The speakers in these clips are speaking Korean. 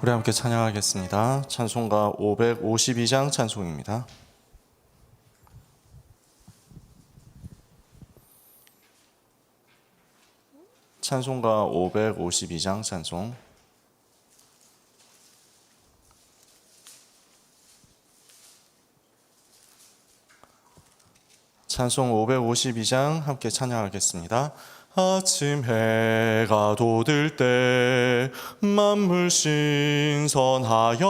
우리 함께 찬양하겠습니다. 찬송가 552장 찬송입니다. 찬송가 552장 찬송. 찬송 552장 함께 찬양하겠습니다. 아침 해가 돋을 때 만물 신선하여라.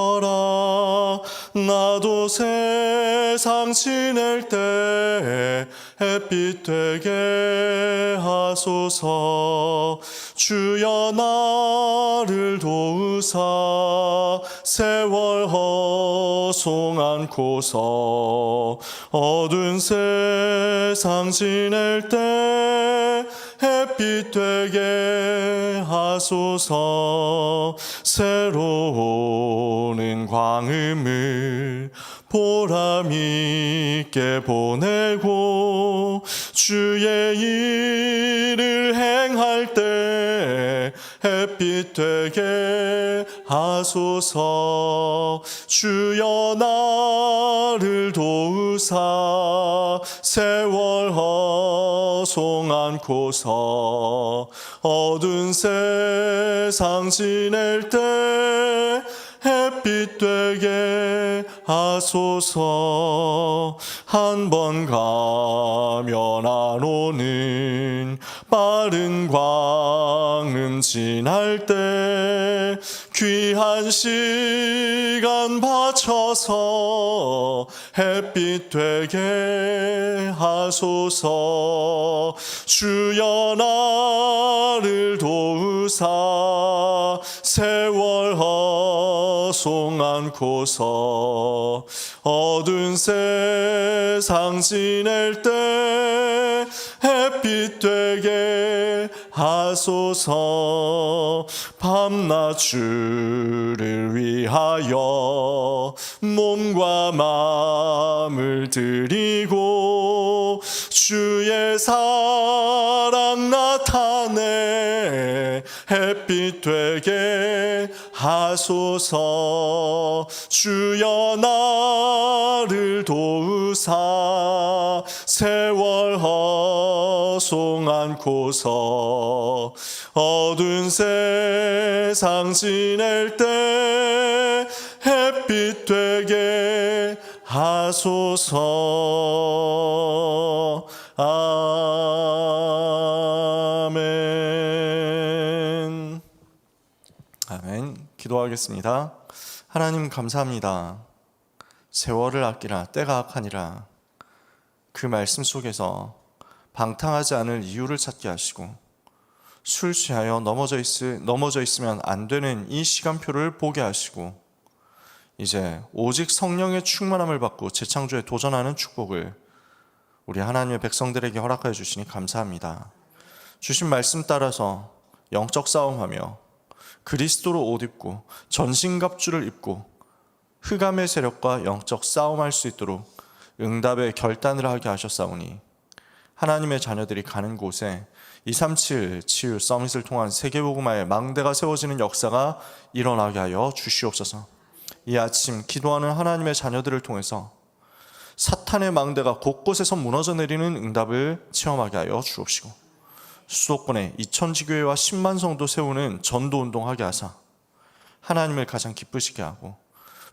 나도 세상 지낼 때 햇빛 되게 하소서. 주여 나를 도우사 세월 허송 않고서 어두운 세상 지낼 때 햇빛 되게 하소서. 새로운 광음을 보람 있게 보내고 주의 일을 행할 때 햇빛 되게 하소서. 주여 나를 도우사 세월 허송 않고서 어두운 세상 지낼 때 햇빛 되게 하소서. 한 번 가면 안 오는 빠른 광음 지날 때 귀한 시간 바쳐서 햇빛 되게 하소서. 주여 나를 도우사 세월 허송 않고서 어두운 세상 지낼 때 햇빛 되게 하소서. 밤낮 주를 위하여 몸과 마음을 드리고 주의 사랑 나타내 햇빛 되게 하소서. 주여 나를 도우사 세월 허송 않고서 어두운 세상 지낼 때 햇빛 되게 하소서. 아멘. 아멘. 기도하겠습니다. 하나님 감사합니다. 세월을 아끼라 때가 악하니라. 그 말씀 속에서 방탕하지 않을 이유를 찾게 하시고 술 취하여 넘어져 있으면 안 되는 이 시간표를 보게 하시고 이제 오직 성령의 충만함을 받고 재창조에 도전하는 축복을 우리 하나님의 백성들에게 허락하여 주시니 감사합니다. 주신 말씀 따라서 영적 싸움하며 그리스도로 옷 입고 전신갑주를 입고 흑암의 세력과 영적 싸움할 수 있도록 응답의 결단을 하게 하셨사오니 하나님의 자녀들이 가는 곳에 237 치유 서밋을 통한 세계복음화의 망대가 세워지는 역사가 일어나게 하여 주시옵소서. 이 아침 기도하는 하나님의 자녀들을 통해서 사탄의 망대가 곳곳에서 무너져 내리는 응답을 체험하게 하여 주옵시고 수도권에 2000지교회와 10만 성도 세우는 전도운동하게 하사 하나님을 가장 기쁘시게 하고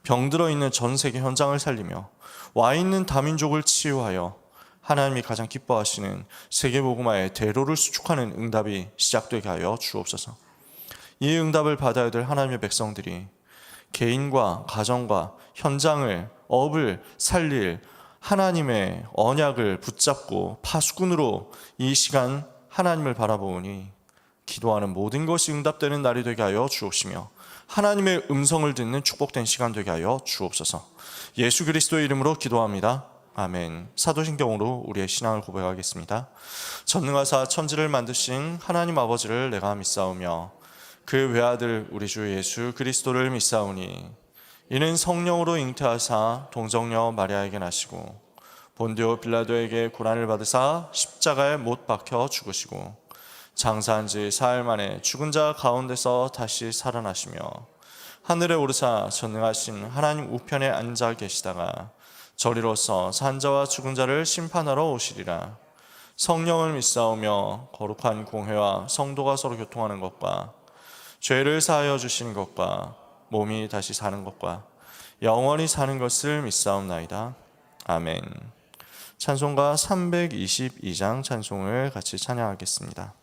병들어 있는 전 세계 현장을 살리며 와 있는 다민족을 치유하여 하나님이 가장 기뻐하시는 세계복음화의 대로를 수축하는 응답이 시작되게 하여 주옵소서. 이 응답을 받아야 될 하나님의 백성들이 개인과 가정과 현장을 업을 살릴 하나님의 언약을 붙잡고 파수꾼으로 이 시간 하나님을 바라보니 기도하는 모든 것이 응답되는 날이 되게 하여 주옵시며 하나님의 음성을 듣는 축복된 시간 되게 하여 주옵소서. 예수 그리스도의 이름으로 기도합니다. 아멘. 사도신경으로 우리의 신앙을 고백하겠습니다. 전능하사 천지를 만드신 하나님 아버지를 내가 믿사오며 그 외아들 우리 주 예수 그리스도를 믿사오니 이는 성령으로 잉태하사 동정녀 마리아에게 나시고 본디오 빌라도에게 고난을 받으사 십자가에 못 박혀 죽으시고 장사한 지 사흘 만에 죽은 자 가운데서 다시 살아나시며 하늘에 오르사 전능하신 하나님 우편에 앉아 계시다가 저리로서 산자와 죽은 자를 심판하러 오시리라. 성령을 믿사오며 거룩한 공회와 성도가 서로 교통하는 것과 죄를 사하여 주시는 것과 몸이 다시 사는 것과 영원히 사는 것을 믿사옵나이다. 아멘. 찬송가 322장 찬송을 같이 찬양하겠습니다.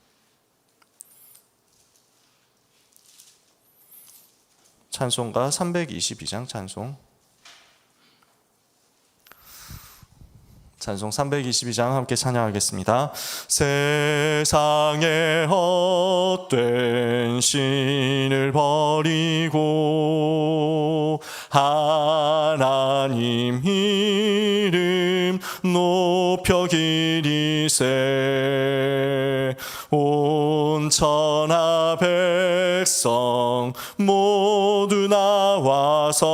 찬송가 322장 찬송 322장 함께 찬양하겠습니다. 세상의 헛된 신을 버리고 하나님 이름 높여 기리세. 온 천하 백성 모두 나와서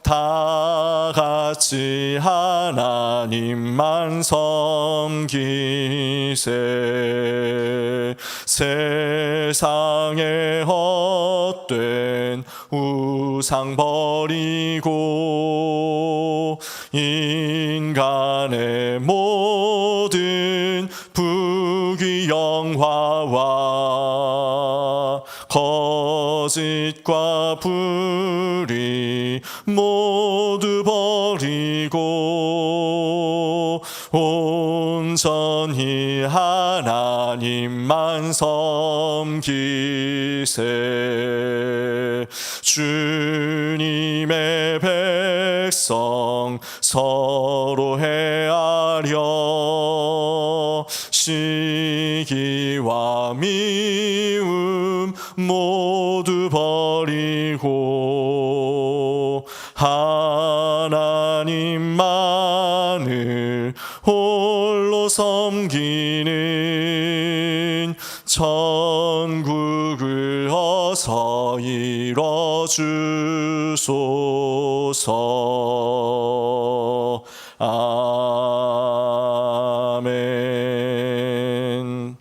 다 같이 하나님만 섬기세. 세상의 헛된 우상 버리고 인간의 모든 부귀영화와 거짓과 불의 모두 버리고 온전히 하나님만 섬기세. 주님의 백성 서로 헤아려 시기와 미움 모두 버리고 하나님만을 홀로 섬기는 천국을 어서 이뤄주소서. 아멘.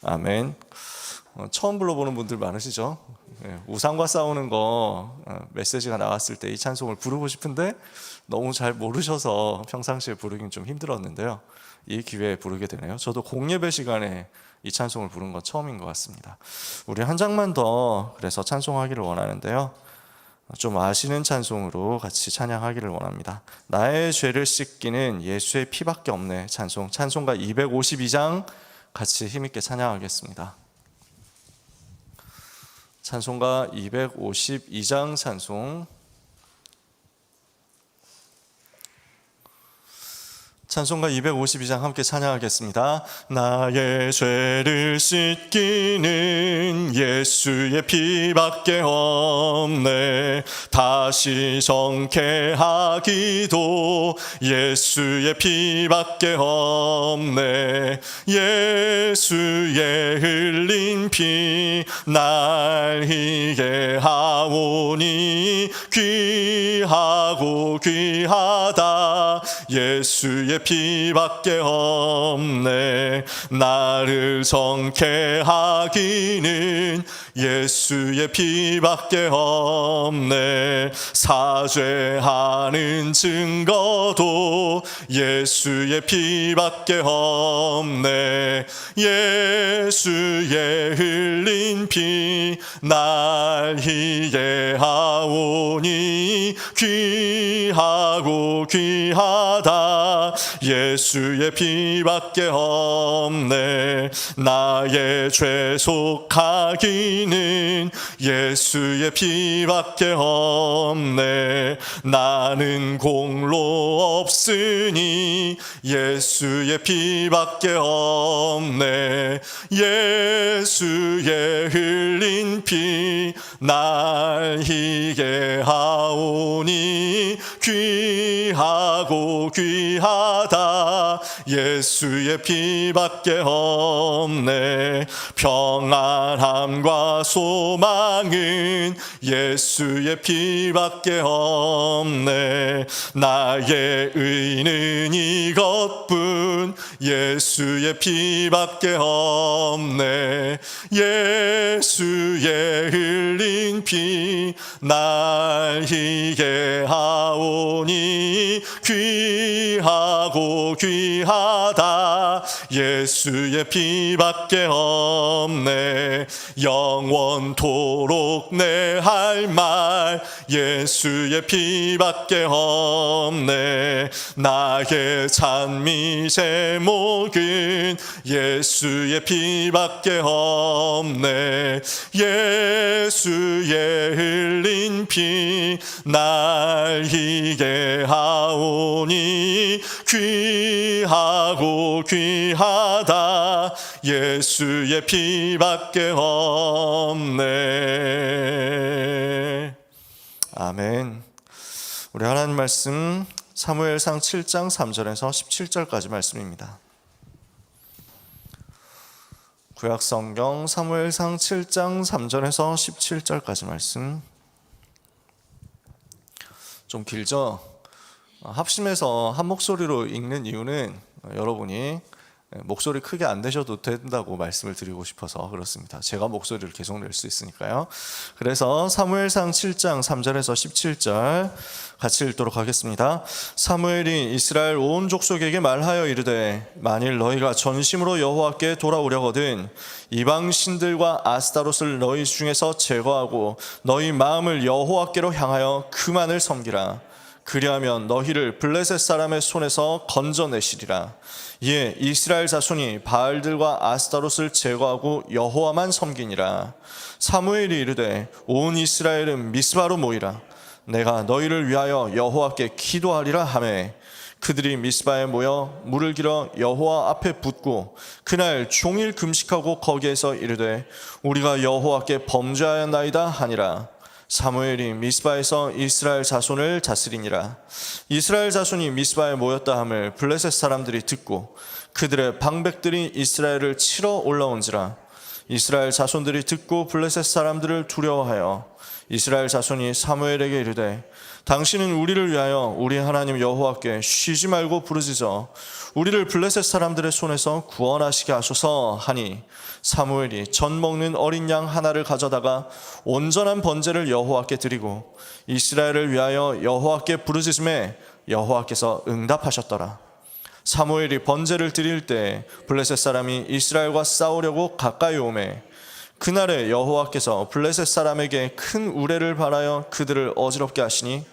아멘. 처음 불러보는 분들 많으시죠? 우상과 싸우는 거 메시지가 나왔을 때 이 찬송을 부르고 싶은데 너무 잘 모르셔서 평상시에 부르긴 좀 힘들었는데요. 이 기회에 부르게 되네요. 저도 공예배 시간에 이 찬송을 부른 건 처음인 것 같습니다. 우리 한 장만 더 그래서 찬송하기를 원하는데요. 좀 아시는 찬송으로 같이 찬양하기를 원합니다. 나의 죄를 씻기는 예수의 피밖에 없네 찬송. 찬송가 252장 같이 힘있게 찬양하겠습니다. 찬송가 252장 찬송 찬송가 252장 함께 찬양하겠습니다. 나의 죄를 씻기는 예수의 피밖에 없네. 다시 정케하기도 예수의 피밖에 없네. 예수의 흘린 피 날 희게 하오니 귀하고 귀하다. 예수의 피밖에 없네. 나를 정케하기는 예수의 피밖에 없네. 사죄하는 증거도 예수의 피밖에 없네. 예수의 흘린 피 날 희게 하오니 귀하고 귀하다. 예수의 피밖에 없네. 나의 죄 속하기는 예수의 피밖에 없네. 나는 공로 없으니 예수의 피밖에 없네. 예수의 흘린 피 날 희게 하오니 귀하고 귀하다. 예수의 피밖에 없네. 평안함과 소망은 예수의 피밖에 없네. 나의 의는 이것뿐 예수의 피밖에 없네. 예수의 흘린 피 날 희게 하오니 귀하고 귀하다. 예수의 피밖에 없네. 영원토록 내 할 말 예수의 피밖에 없네. 나의 찬미 제목은 예수의 피밖에 없네. 예수의 흘린 피 날 희게 하오니 귀하고 귀하다. 예수의 피밖에 없네. 아멘. 우리 하나님 말씀 사무엘상 7장 3절에서 17절까지 말씀입니다. 구약성경 사무엘상 7장 3절에서 17절까지 말씀. 좀 길죠? 합심해서 한 목소리로 읽는 이유는 여러분이 목소리 크게 안 내셔도 된다고 말씀을 드리고 싶어서 그렇습니다. 제가 목소리를 계속 낼 수 있으니까요. 그래서 사무엘상 7장 3절에서 17절 같이 읽도록 하겠습니다. 사무엘이 이스라엘 온 족속에게 말하여 이르되 만일 너희가 전심으로 여호와께 돌아오려거든 이방 신들과 아스타롯을 너희 중에서 제거하고 너희 마음을 여호와께로 향하여 그만을 섬기라. 그리하면 너희를 블레셋 사람의 손에서 건져내시리라. 이에 이스라엘 자손이 바알들과 아스타롯을 제거하고 여호와만 섬기니라. 사무엘이 이르되 온 이스라엘은 미스바로 모이라. 내가 너희를 위하여 여호와께 기도하리라 하매 그들이 미스바에 모여 물을 길어 여호와 앞에 붓고 그날 종일 금식하고 거기에서 이르되 우리가 여호와께 범죄하였나이다 하니라. 사무엘이 미스바에서 이스라엘 자손을 다스리니라. 이스라엘 자손이 미스바에 모였다 함을 블레셋 사람들이 듣고 그들의 방백들이 이스라엘을 치러 올라온지라. 이스라엘 자손들이 듣고 블레셋 사람들을 두려워하여 이스라엘 자손이 사무엘에게 이르되 당신은 우리를 위하여 우리 하나님 여호와께 쉬지 말고 부르짖어 우리를 블레셋 사람들의 손에서 구원하시게 하소서 하니 사무엘이 전 먹는 어린 양 하나를 가져다가 온전한 번제를 여호와께 드리고 이스라엘을 위하여 여호와께 부르짖음에 여호와께서 응답하셨더라. 사무엘이 번제를 드릴 때 블레셋 사람이 이스라엘과 싸우려고 가까이 오매 그날에 여호와께서 블레셋 사람에게 큰 우레를 발하여 그들을 어지럽게 하시니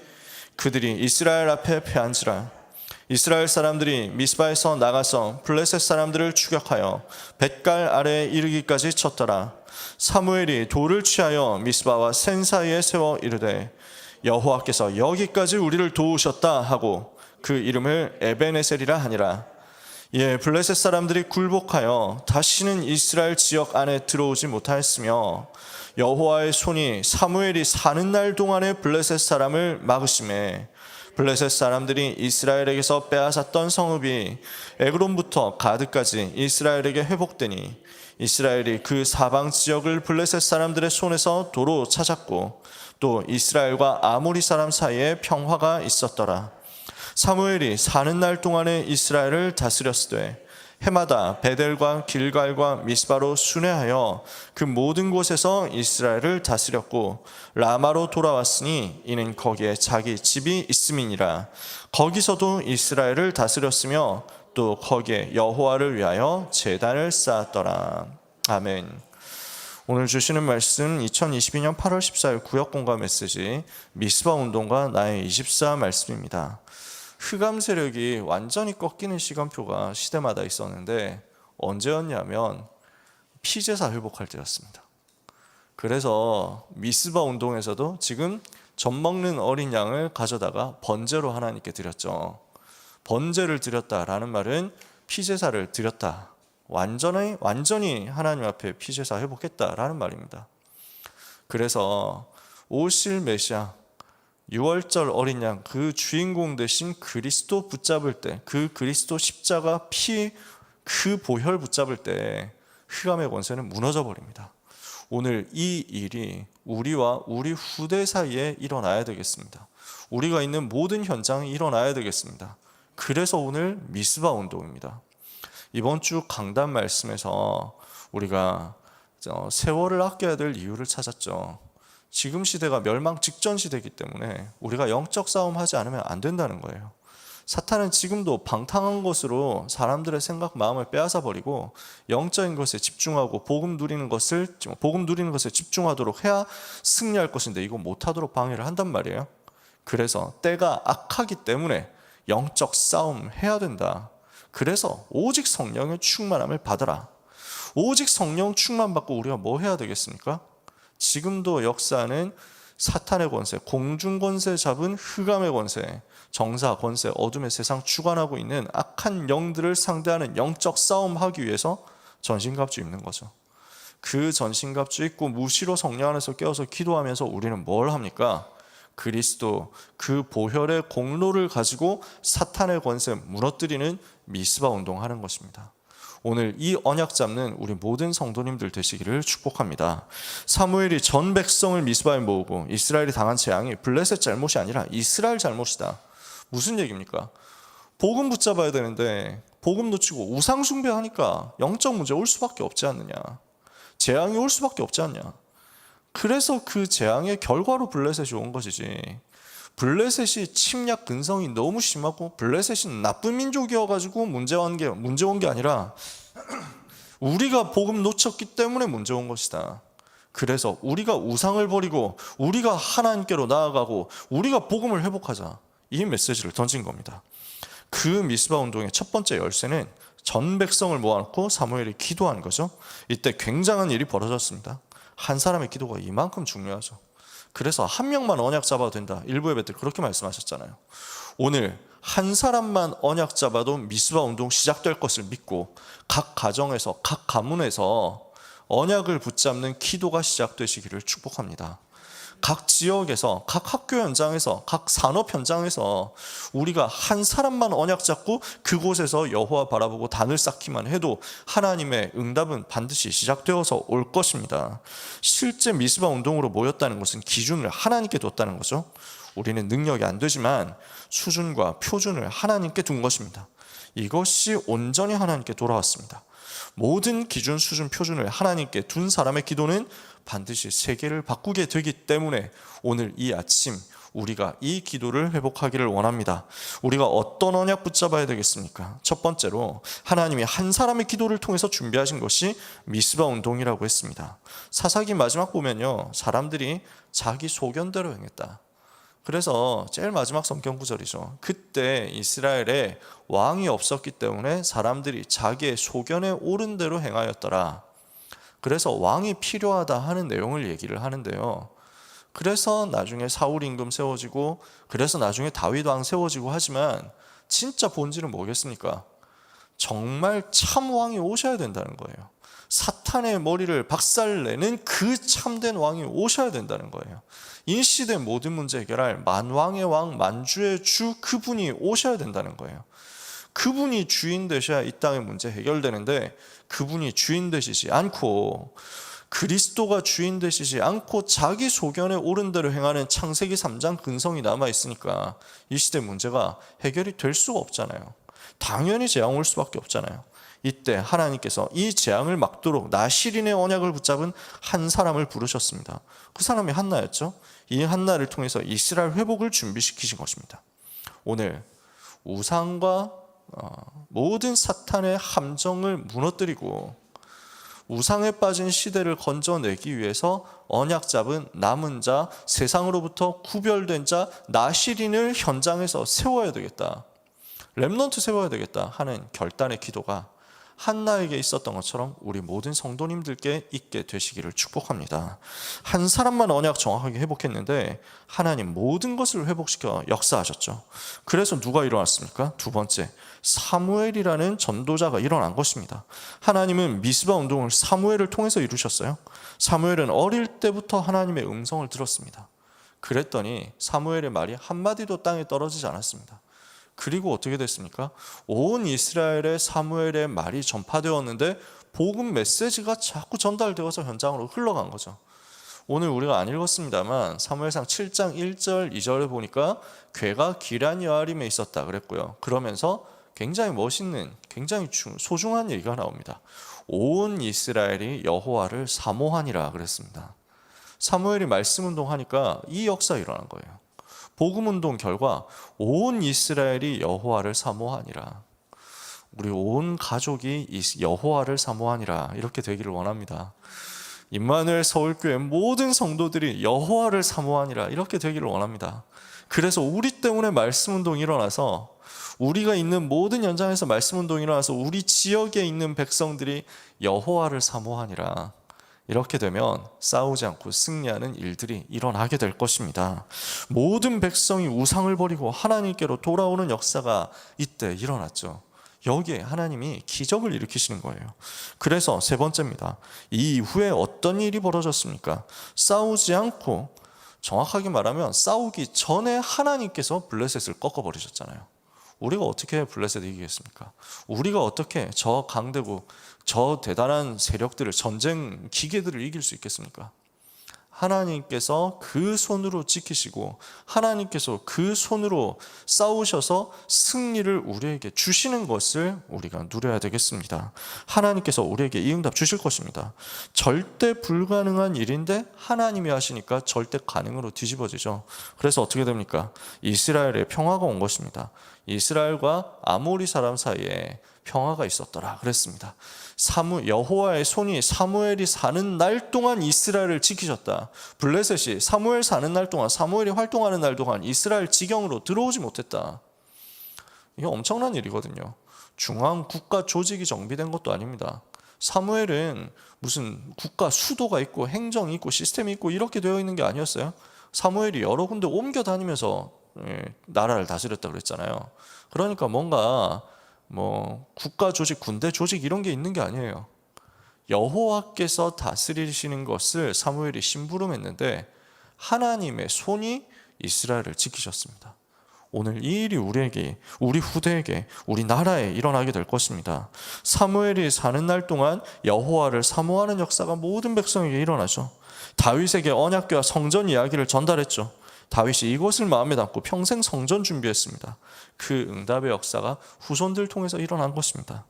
그들이 이스라엘 앞에 패한지라. 이스라엘 사람들이 미스바에서 나가서 블레셋 사람들을 추격하여 뱃갈 아래에 이르기까지 쳤더라. 사무엘이 돌을 취하여 미스바와 센 사이에 세워 이르되 여호와께서 여기까지 우리를 도우셨다 하고 그 이름을 에베네셀이라 하니라. 예, 블레셋 사람들이 굴복하여 다시는 이스라엘 지역 안에 들어오지 못하였으며 여호와의 손이 사무엘이 사는 날 동안에 블레셋 사람을 막으심에 블레셋 사람들이 이스라엘에게서 빼앗았던 성읍이 에그론부터 가드까지 이스라엘에게 회복되니 이스라엘이 그 사방 지역을 블레셋 사람들의 손에서 도로 찾았고 또 이스라엘과 아모리 사람 사이에 평화가 있었더라. 사무엘이 사는 날 동안에 이스라엘을 다스렸으되 해마다 베델과 길갈과 미스바로 순회하여 그 모든 곳에서 이스라엘을 다스렸고 라마로 돌아왔으니 이는 거기에 자기 집이 있음이니라. 거기서도 이스라엘을 다스렸으며 또 거기에 여호와를 위하여 제단을 쌓았더라. 아멘. 오늘 주시는 말씀 2022년 8월 14일 구역공감 메시지 미스바 운동과 나의 24 말씀입니다. 흑암 세력이 완전히 꺾이는 시간표가 시대마다 있었는데 언제였냐면 피제사 회복할 때였습니다. 그래서 미스바 운동에서도 지금 젖 먹는 어린 양을 가져다가 번제로 하나님께 드렸죠. 번제를 드렸다라는 말은 피제사를 드렸다. 완전히 하나님 앞에 피제사 회복했다라는 말입니다. 그래서 오실 메시아 유월절 어린 양 그 주인공 대신 그리스도 붙잡을 때, 그 그리스도 십자가 피 그 보혈 붙잡을 때 흑암의 권세는 무너져 버립니다. 오늘 이 일이 우리와 우리 후대 사이에 일어나야 되겠습니다. 우리가 있는 모든 현장에 일어나야 되겠습니다. 그래서 오늘 미스바 운동입니다. 이번 주 강단 말씀에서 우리가 세월을 아껴야 될 이유를 찾았죠. 지금 시대가 멸망 직전 시대이기 때문에 우리가 영적 싸움 하지 않으면 안 된다는 거예요. 사탄은 지금도 방탕한 것으로 사람들의 생각, 마음을 빼앗아 버리고 영적인 것에 집중하고 복음 누리는 것에 집중하도록 해야 승리할 것인데 이거 못하도록 방해를 한단 말이에요. 그래서 때가 악하기 때문에 영적 싸움 해야 된다. 그래서 오직 성령의 충만함을 받아라. 오직 성령 충만 받고 우리가 뭐 해야 되겠습니까? 지금도 역사는 사탄의 권세, 공중 권세 잡은 흑암의 권세, 정사 권세, 어둠의 세상 주관하고 있는 악한 영들을 상대하는 영적 싸움하기 위해서 전신갑주 입는 거죠. 그 전신갑주 입고 무시로 성령 안에서 깨어서 기도하면서 우리는 뭘 합니까? 그리스도 그 보혈의 공로를 가지고 사탄의 권세 무너뜨리는 미스바 운동하는 것입니다. 오늘 이 언약 잡는 우리 모든 성도님들 되시기를 축복합니다. 사무엘이 전 백성을 미스바에 모으고 이스라엘이 당한 재앙이 블레셋 잘못이 아니라 이스라엘 잘못이다. 무슨 얘기입니까? 복음 붙잡아야 되는데 복음 놓치고 우상 숭배하니까 영적 문제 올 수밖에 없지 않느냐. 재앙이 올 수밖에 없지 않냐. 그래서 그 재앙의 결과로 블레셋이 온 것이지. 블레셋이 침략 근성이 너무 심하고 블레셋이 나쁜 민족이어가지고 문제 온 게 아니라 우리가 복음 놓쳤기 때문에 문제 온 것이다. 그래서 우리가 우상을 버리고 우리가 하나님께로 나아가고 우리가 복음을 회복하자. 이 메시지를 던진 겁니다. 그 미스바 운동의 첫 번째 열쇠는 전 백성을 모아놓고 사무엘이 기도한 거죠. 이때 굉장한 일이 벌어졌습니다. 한 사람의 기도가 이만큼 중요하죠. 그래서 한 명만 언약 잡아도 된다. 일부 예배 때 그렇게 말씀하셨잖아요. 오늘 한 사람만 언약 잡아도 미스바 운동 시작될 것을 믿고 각 가정에서 각 가문에서 언약을 붙잡는 기도가 시작되시기를 축복합니다. 각 지역에서 각 학교 현장에서 각 산업 현장에서 우리가 한 사람만 언약 잡고 그곳에서 여호와 바라보고 단을 쌓기만 해도 하나님의 응답은 반드시 시작되어서 올 것입니다. 실제 미스바 운동으로 모였다는 것은 기준을 하나님께 뒀다는 거죠. 우리는 능력이 안 되지만 수준과 표준을 하나님께 둔 것입니다. 이것이 온전히 하나님께 돌아왔습니다. 모든 기준, 수준, 표준을 하나님께 둔 사람의 기도는 반드시 세계를 바꾸게 되기 때문에 오늘 이 아침 우리가 이 기도를 회복하기를 원합니다. 우리가 어떤 언약 붙잡아야 되겠습니까? 첫 번째로 하나님이 한 사람의 기도를 통해서 준비하신 것이 미스바 운동이라고 했습니다. 사사기 마지막 보면요, 사람들이 자기 소견대로 행했다. 그래서 제일 마지막 성경 구절이죠. 그때 이스라엘에 왕이 없었기 때문에 사람들이 자기의 소견에 옳은 대로 행하였더라. 그래서 왕이 필요하다 하는 내용을 얘기를 하는데요. 그래서 나중에 사울 임금 세워지고 그래서 나중에 다윗 왕 세워지고 하지만 진짜 본질은 뭐겠습니까? 정말 참 왕이 오셔야 된다는 거예요. 사탄의 머리를 박살내는 그 참된 왕이 오셔야 된다는 거예요. 이 시대 모든 문제 해결할 만왕의 왕, 만주의 주, 그분이 오셔야 된다는 거예요. 그분이 주인 되셔야 이 땅의 문제 해결되는데 그분이 주인 되시지 않고 그리스도가 주인 되시지 않고 자기 소견에 옳은 대로 행하는 창세기 3장 근성이 남아있으니까 이 시대 문제가 해결이 될 수가 없잖아요. 당연히 재앙 올 수밖에 없잖아요. 이때 하나님께서 이 재앙을 막도록 나실인의 언약을 붙잡은 한 사람을 부르셨습니다. 그 사람이 한나였죠. 이 한나를 통해서 이스라엘 회복을 준비시키신 것입니다. 오늘 우상과 모든 사탄의 함정을 무너뜨리고 우상에 빠진 시대를 건져내기 위해서 언약 잡은 남은 자, 세상으로부터 구별된 자, 나실인을 현장에서 세워야 되겠다. 렘넌트 세워야 되겠다 하는 결단의 기도가 한나에게 있었던 것처럼 우리 모든 성도님들께 있게 되시기를 축복합니다. 한 사람만 언약 정확하게 회복했는데 하나님 모든 것을 회복시켜 역사하셨죠. 그래서 누가 일어났습니까? 두 번째, 사무엘이라는 전도자가 일어난 것입니다. 하나님은 미스바 운동을 사무엘을 통해서 이루셨어요. 사무엘은 어릴 때부터 하나님의 음성을 들었습니다. 그랬더니 사무엘의 말이 한마디도 땅에 떨어지지 않았습니다. 그리고 어떻게 됐습니까? 온 이스라엘에 사무엘의 말이 전파되었는데 복음 메시지가 자꾸 전달되어서 현장으로 흘러간 거죠. 오늘 우리가 안 읽었습니다만 사무엘상 7장 1절 2절에 보니까 궤가 기럇 여아림에 있었다 그랬고요. 그러면서 굉장히 멋있는, 굉장히 소중한 얘기가 나옵니다. 온 이스라엘이 여호와를 사모하니라 그랬습니다. 사무엘이 말씀 운동하니까 이 역사가 일어난 거예요. 복음 운동 결과 온 이스라엘이 여호와를 사모하니라. 우리 온 가족이 여호와를 사모하니라 이렇게 되기를 원합니다. 임마누엘 서울교회 모든 성도들이 여호와를 사모하니라 이렇게 되기를 원합니다. 그래서 우리 때문에 말씀 운동이 일어나서, 우리가 있는 모든 현장에서 말씀 운동이 일어나서 우리 지역에 있는 백성들이 여호와를 사모하니라. 이렇게 되면 싸우지 않고 승리하는 일들이 일어나게 될 것입니다. 모든 백성이 우상을 버리고 하나님께로 돌아오는 역사가 이때 일어났죠. 여기에 하나님이 기적을 일으키시는 거예요. 그래서 세 번째입니다. 이 이후에 어떤 일이 벌어졌습니까? 싸우지 않고, 정확하게 말하면 싸우기 전에 하나님께서 블레셋을 꺾어버리셨잖아요. 우리가 어떻게 블레셋을 이기겠습니까? 우리가 어떻게 저 강대국, 저 대단한 세력들을, 전쟁 기계들을 이길 수 있겠습니까? 하나님께서 그 손으로 지키시고 하나님께서 그 손으로 싸우셔서 승리를 우리에게 주시는 것을 우리가 누려야 되겠습니다. 하나님께서 우리에게 이 응답 주실 것입니다. 절대 불가능한 일인데 하나님이 하시니까 절대 가능으로 뒤집어지죠. 그래서 어떻게 됩니까? 이스라엘에 평화가 온 것입니다. 이스라엘과 아모리 사람 사이에 평화가 있었더라 그랬습니다. 여호와의 손이 사무엘이 사는 날 동안 이스라엘을 지키셨다. 블레셋이 사무엘 사는 날 동안, 사무엘이 활동하는 날 동안 이스라엘 지경으로 들어오지 못했다. 이게 엄청난 일이거든요. 중앙 국가 조직이 정비된 것도 아닙니다. 사무엘은 무슨 국가 수도가 있고 행정이 있고 시스템이 있고 이렇게 되어 있는 게 아니었어요. 사무엘이 여러 군데 옮겨 다니면서 나라를 다스렸다 그랬잖아요. 그러니까 뭔가 국가 조직, 군대 조직 이런 게 있는 게 아니에요. 여호와께서 다스리시는 것을 사무엘이 심부름했는데 하나님의 손이 이스라엘을 지키셨습니다. 오늘 이 일이 우리에게, 우리 후대에게, 우리 나라에 일어나게 될 것입니다. 사무엘이 사는 날 동안 여호와를 사모하는 역사가 모든 백성에게 일어나죠. 다윗에게 언약궤와 성전 이야기를 전달했죠. 다윗이 이것을 마음에 담고 평생 성전 준비했습니다. 그 응답의 역사가 후손들 통해서 일어난 것입니다.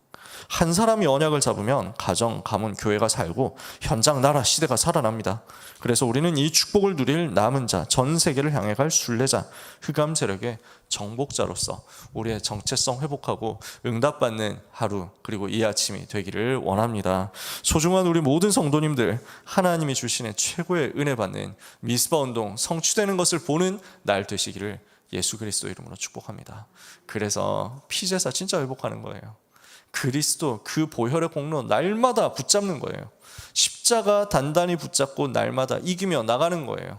한 사람이 언약을 잡으면 가정, 가문, 교회가 살고 현장, 나라, 시대가 살아납니다. 그래서 우리는 이 축복을 누릴 남은 자, 전 세계를 향해 갈 순례자, 흑암 세력의 정복자로서 우리의 정체성 회복하고 응답받는 하루, 그리고 이 아침이 되기를 원합니다. 소중한 우리 모든 성도님들, 하나님이 주시는 최고의 은혜 받는 미스바 운동 성취되는 것을 보는 날 되시기를 예수 그리스도 이름으로 축복합니다. 그래서 피제사 진짜 회복하는 거예요. 그리스도 그 보혈의 공로 날마다 붙잡는 거예요. 십자가 단단히 붙잡고 날마다 이기며 나가는 거예요.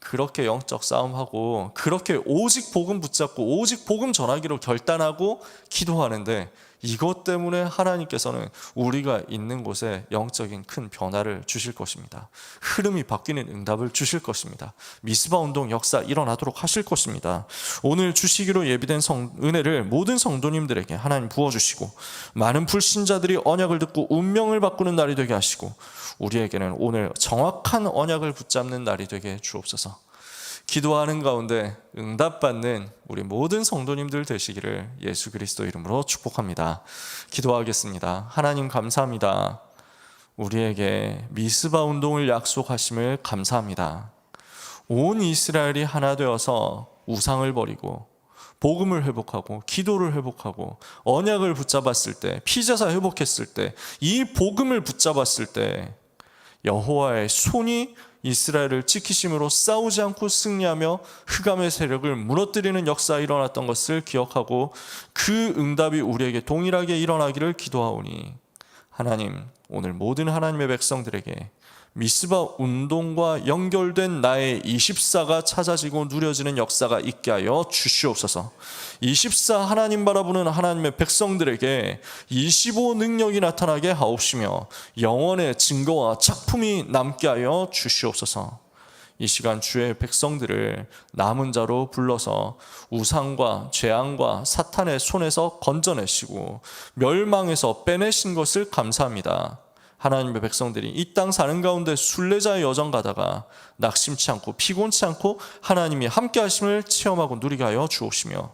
그렇게 영적 싸움하고 그렇게 오직 복음 붙잡고 오직 복음 전하기로 결단하고 기도하는데, 이것 때문에 하나님께서는 우리가 있는 곳에 영적인 큰 변화를 주실 것입니다. 흐름이 바뀌는 응답을 주실 것입니다. 미스바 운동 역사 일어나도록 하실 것입니다. 오늘 주시기로 예비된 은혜를 모든 성도님들에게 하나님 부어주시고, 많은 불신자들이 언약을 듣고 운명을 바꾸는 날이 되게 하시고, 우리에게는 오늘 정확한 언약을 붙잡는 날이 되게 주옵소서. 기도하는 가운데 응답받는 우리 모든 성도님들 되시기를 예수 그리스도 이름으로 축복합니다. 기도하겠습니다. 하나님 감사합니다. 우리에게 미스바 운동을 약속하심을 감사합니다. 온 이스라엘이 하나 되어서 우상을 버리고 복음을 회복하고 기도를 회복하고 언약을 붙잡았을 때, 피제사 회복했을 때, 이 복음을 붙잡았을 때 여호와의 손이 이스라엘을 지키심으로 싸우지 않고 승리하며 흑암의 세력을 무너뜨리는 역사가 일어났던 것을 기억하고 그 응답이 우리에게 동일하게 일어나기를 기도하오니, 하나님 오늘 모든 하나님의 백성들에게 미스바 운동과 연결된 나의 24가 찾아지고 누려지는 역사가 있게 하여 주시옵소서. 24 하나님 바라보는 하나님의 백성들에게 25 능력이 나타나게 하옵시며 영원의 증거와 작품이 남게 하여 주시옵소서. 이 시간 주의 백성들을 남은 자로 불러서 우상과 재앙과 사탄의 손에서 건져내시고 멸망에서 빼내신 것을 감사합니다. 하나님의 백성들이 이 땅 사는 가운데 순례자의 여정 가다가 낙심치 않고 피곤치 않고 하나님이 함께 하심을 체험하고 누리게 하여 주옵시며,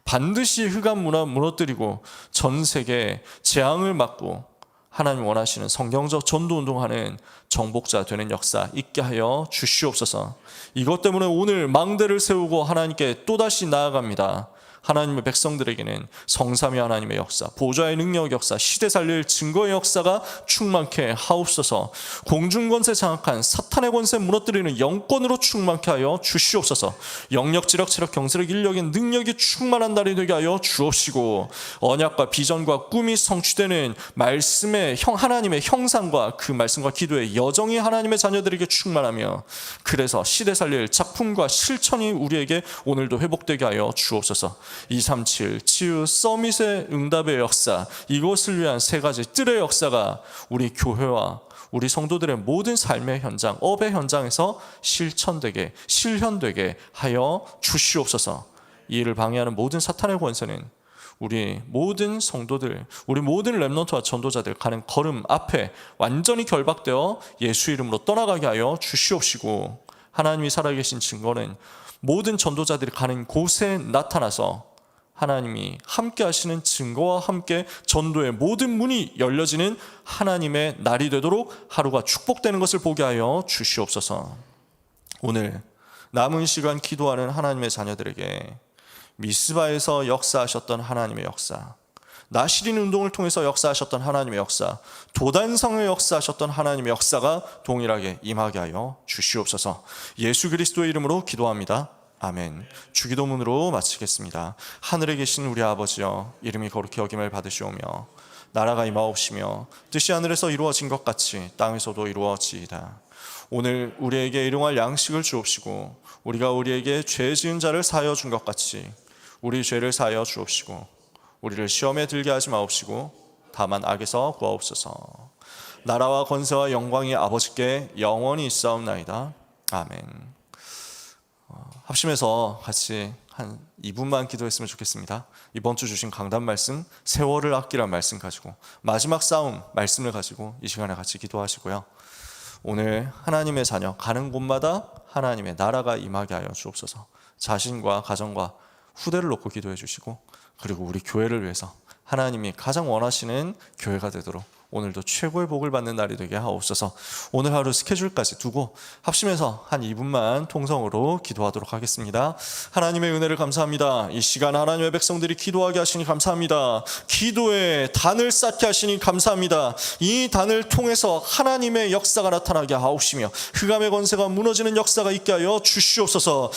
반드시 흑암 문화 무너뜨리고 전 세계에 재앙을 막고 하나님 원하시는 성경적 전도운동하는 정복자 되는 역사 있게 하여 주시옵소서. 이것 때문에 오늘 망대를 세우고 하나님께 또다시 나아갑니다. 하나님의 백성들에게는 성삼위 하나님의 역사, 보좌의 능력 역사, 시대 살릴 증거의 역사가 충만케 하옵소서. 공중권세 장악한 사탄의 권세 무너뜨리는 영권으로 충만케 하여 주시옵소서. 영력, 지력, 체력, 경세력, 인력의 능력이 충만한 날이 되게 하여 주옵시고, 언약과 비전과 꿈이 성취되는 말씀의 하나님의 형상과 그 말씀과 기도의 여정이 하나님의 자녀들에게 충만하며, 그래서 시대 살릴 작품과 실천이 우리에게 오늘도 회복되게 하여 주옵소서. 237 치유 서밋의 응답의 역사, 이것을 위한 세 가지 뜰의 역사가 우리 교회와 우리 성도들의 모든 삶의 현장, 업의 현장에서 실천되게, 실현되게 하여 주시옵소서. 이 일을 방해하는 모든 사탄의 권세는 우리 모든 성도들, 우리 모든 렘넌트와 전도자들 가는 걸음 앞에 완전히 결박되어 예수 이름으로 떠나가게 하여 주시옵시고, 하나님이 살아계신 증거는 모든 전도자들이 가는 곳에 나타나서 하나님이 함께 하시는 증거와 함께 전도의 모든 문이 열려지는 하나님의 날이 되도록 하루가 축복되는 것을 보게 하여 주시옵소서. 오늘 남은 시간 기도하는 하나님의 자녀들에게 미스바에서 역사하셨던 하나님의 역사, 나시린 운동을 통해서 역사하셨던 하나님의 역사, 도단성에 역사하셨던 하나님의 역사가 동일하게 임하게 하여 주시옵소서. 예수 그리스도의 이름으로 기도합니다. 아멘. 주기도문으로 마치겠습니다. 하늘에 계신 우리 아버지여, 이름이 거룩히 여김을 받으시오며 나라가 임하옵시며 뜻이 하늘에서 이루어진 것 같이 땅에서도 이루어지이다. 오늘 우리에게 일용할 양식을 주옵시고, 우리가 우리에게 죄 지은 자를 사하여 준 것 같이 우리 죄를 사하여 주옵시고, 우리를 시험에 들게 하지 마옵시고 다만 악에서 구하옵소서. 나라와 권세와 영광이 아버지께 영원히 있사옵나이다. 아멘. 합심해서 같이 한 2분만 기도했으면 좋겠습니다. 이번 주 주신 강단 말씀, 세월을 아끼란 말씀 가지고, 마지막 싸움 말씀을 가지고 이 시간에 같이 기도하시고요. 오늘 하나님의 자녀 가는 곳마다 하나님의 나라가 임하게 하여 주옵소서. 자신과 가정과 후대를 놓고 기도해 주시고, 그리고 우리 교회를 위해서 하나님이 가장 원하시는 교회가 되도록 오늘도 최고의 복을 받는 날이 되게 하옵소서. 오늘 하루 스케줄까지 두고 합심해서 한 2분만 통성으로 기도하도록 하겠습니다. 하나님의 은혜를 감사합니다. 이 시간 하나님의 백성들이 기도하게 하시니 감사합니다. 기도에 단을 쌓게 하시니 감사합니다. 이 단을 통해서 하나님의 역사가 나타나게 하옵시며 흑암의 권세가 무너지는 역사가 있게 하여 주시옵소서.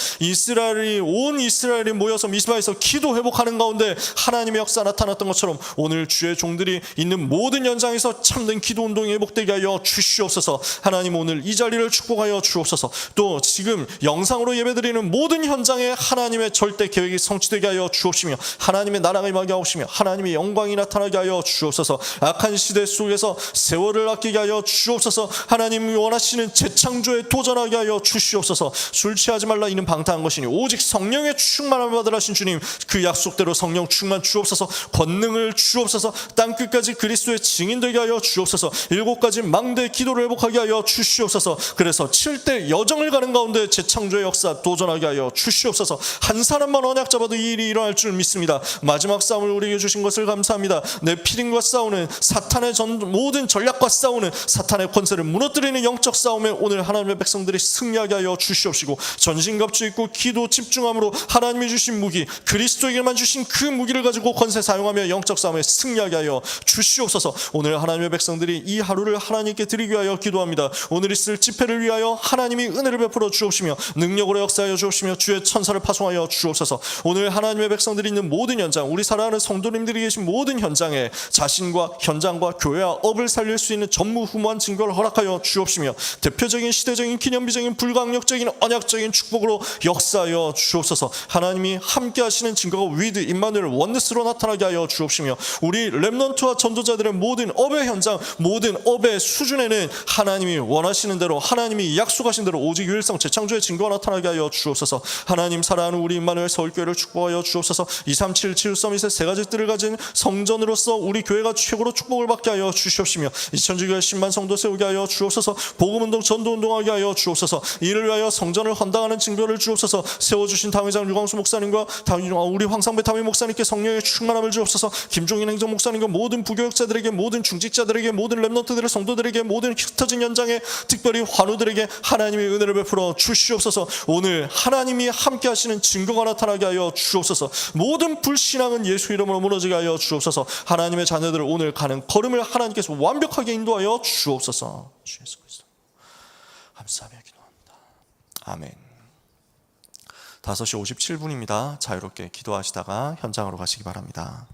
온 이스라엘이 모여서 미스바에서 기도 회복하는 가운데 하나님의 역사 나타났던 것처럼 오늘 주의 종들이 있는 모든 현장에서 참된 기도 운동이 회복되게 하여 주시옵소서. 하나님 오늘 이 자리를 축복하여 주옵소서. 또 지금 영상으로 예배드리는 모든 현장에 하나님의 절대 계획이 성취되게 하여 주옵시며 하나님의 나라가 임하게 하옵시며 하나님의 영광이 나타나게 하여 주옵소서. 악한 시대 속에서 세월을 아끼게 하여 주옵소서. 하나님이 원하시는 재창조에 도전하게 하여 주시옵소서. 술 취하지 말라 이는 방탕한 것이니 오직 성령의 충만함을 받으라 하신 주님, 그 약속대로 성령 충만 주옵소서. 권능을 주옵소서. 땅끝까지 그리스도의 증인되게 하여 주옵소서. 7가지 망대 기도를 회복하게 하여 주시옵소서. 그래서 7대 여정을 가는 가운데 재창조의 역사 도전하게 하여 주시옵소서. 한 사람만 언약 잡아도 이 일이 일어날 줄 믿습니다. 마지막 싸움을 우리에게 주신 것을 감사합니다. 내 피림과 싸우는 사탄의 모든 전략과 싸우는 사탄의 권세를 무너뜨리는 영적 싸움에 오늘 하나님의 백성들이 승리하게 하여 주시옵시고, 전신갑주 입고 기도 집중함으로 하나님이 주신 무기, 그리스도에게만 주신 그 무기를 가지고 권세 사용하며 영적 싸움에 승리하게 하여 주시옵소서. 오늘 하나님의 백성들이 이 하루를 하나님께 드리기 위하여 기도합니다. 오늘 있을 집회를 위하여 하나님이 은혜를 베풀어 주옵시며 능력으로 역사하여 주옵시며 주의 천사를 파송하여 주옵소서. 오늘 하나님의 백성들이 있는 모든 현장, 우리 사랑하는 성도님들이 계신 모든 현장에 자신과 현장과 교회와 업을 살릴 수 있는 전무후무한 증거를 허락하여 주옵시며 대표적인 시대적인 기념비적인 불가항력적인 언약적인 축복으로 역사하여 주옵소서. 하나님이 함께 하시는 증거가 위드 임마누엘 원네스로 나타나게 하여 주옵시며 우리 렘넌트와 전도자들의 모든 업의 현장, 모든 업의 수준에는 하나님이 원하시는 대로, 하나님이 약속하신 대로 오직 유일성 재창조의 증거가 나타나게 하여 주옵소서. 하나님, 사랑하는 우리 임마누엘 서울교회를 축복하여 주옵소서. 237 치유서밋의 세 가지 뜰을 가진 성전으로서 우리 교회가 최고로 축복을 받게 하여 주시옵시며, 2000주교회 10만 성도 세우게 하여 주옵소서. 복음운동 전도운동하게 하여 주옵소서. 이를 위하여 성전을 헌당하는 증거를 주옵소서. 세워주신 당회장 유광수 목사님과 우리 황상배 담임 목사님께 성령의 충만함을 주옵소서. 김종인 행정 목사님과 모든 부교역자들에게, 모든 중직자들에게, 모든 렘넌트들의 성도들에게, 모든 흩어진 현장에, 특별히 환우들에게 하나님의 은혜를 베풀어 주시옵소서. 오늘 하나님이 함께 하시는 증거가 나타나게 하여 주옵소서. 모든 불신앙은 예수 이름으로 무너지게 하여 주옵소서. 하나님의 자녀들을 오늘 가는 걸음을 하나님께서 완벽하게 인도하여 주옵소서. 주 예수 그리스도 감사하며 기도합니다. 아멘. 5시 57분입니다. 자유롭게 기도하시다가 현장으로 가시기 바랍니다.